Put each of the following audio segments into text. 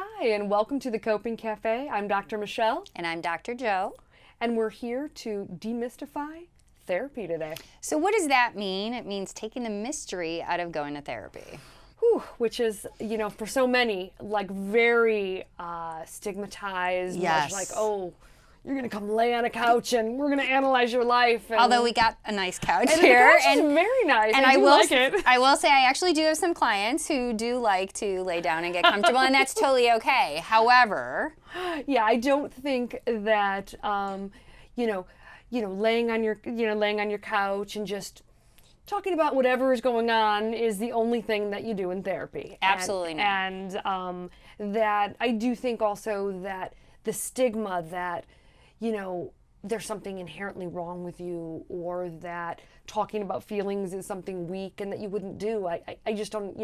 Hi, and welcome to the Coping Cafe. I'm Dr. Michelle. And I'm Dr. Joe. And we're here to demystify therapy today. So what does that mean? It means taking the mystery out of going to therapy. Whew, which is, for so many, like very stigmatized. Yes. Much like, oh, you're going to come lay on a couch and we're going to analyze your life. And, Although we got a nice couch and here. The couch is very nice. And I do will like it. I will say I actually do have some clients who do like to lay down and get comfortable, and that's totally okay. However, yeah, I don't think that laying on your couch and just talking about whatever is going on is the only thing that you do in therapy. Absolutely not. And that I do think also that the stigma that there's something inherently wrong with you, or that talking about feelings is something weak and that you wouldn't do. I just don't,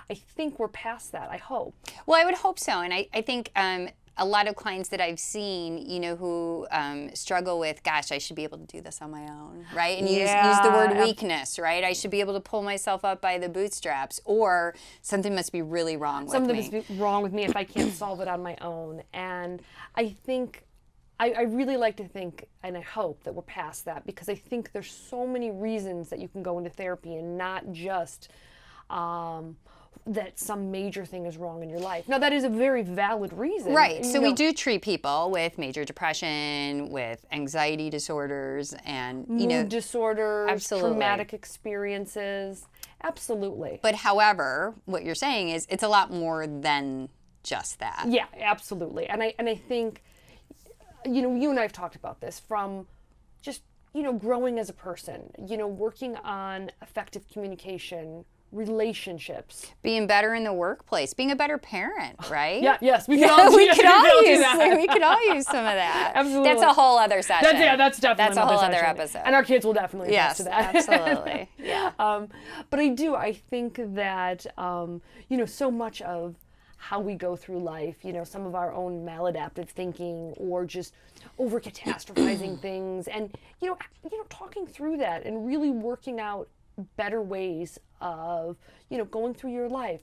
I think we're past that, I hope. Well, I would hope so. And I think a lot of clients that I've seen, who struggle with, gosh, I should be able to do this on my own, right? And use the word weakness, right? I should be able to pull myself up by the bootstraps, or something must be really wrong with me. Something must be wrong with me if I can't solve it on my own. And I think, I really like to think, and I hope that we're past that, because I think there's so many reasons that you can go into therapy, and not just that some major thing is wrong in your life. Now, that is a very valid reason. Right. So we do treat people with major depression, with anxiety disorders, and mood disorders, absolutely. Traumatic experiences. Absolutely. But however, what you're saying is it's a lot more than just that. Yeah, absolutely. And I think, you and I have talked about this, from just, growing as a person, working on effective communication, relationships, being better in the workplace, being a better parent, right? Yes, we could all we could all use some of that. Absolutely. That's a whole other session. That's definitely a whole other episode. And our kids will definitely attest to that. Absolutely. Yeah. But I think that so much of how we go through life, some of our own maladaptive thinking, or just over catastrophizing things, and talking through that and really working out better ways of going through your life,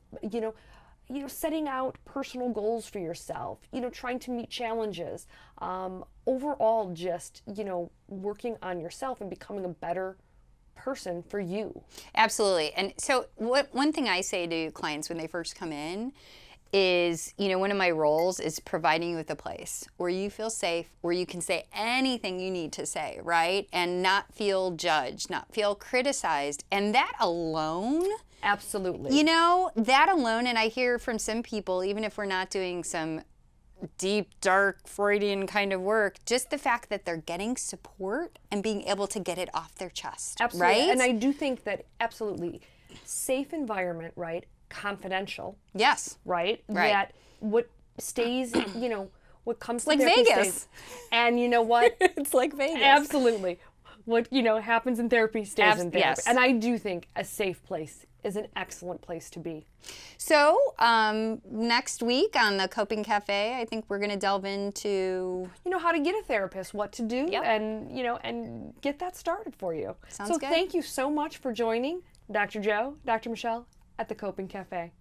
setting out personal goals for yourself, trying to meet challenges, overall just working on yourself and becoming a better person for you. Absolutely. And so one thing I say to clients when they first come in is, one of my roles is providing you with a place where you feel safe, where you can say anything you need to say, right? And not feel judged, not feel criticized. And that alone, absolutely. That alone, and I hear from some people, even if we're not doing some deep, dark, Freudian kind of work, just the fact that they're getting support and being able to get it off their chest, absolutely. Right? And I do think that absolutely safe environment, right? Confidential. Yes. Right? That what stays, what comes to like therapy Vegas. Stays. And you know what? It's like Vegas. Absolutely. What, happens in therapy stays in therapy. Yes. And I do think a safe place is an excellent place to be. So next week on the Coping Cafe, I think we're going to delve into how to get a therapist, what to do, Yep. and and get that started for you. Sounds so good. Thank you so much for joining Dr. Joe, Dr. Michelle at the Coping Cafe.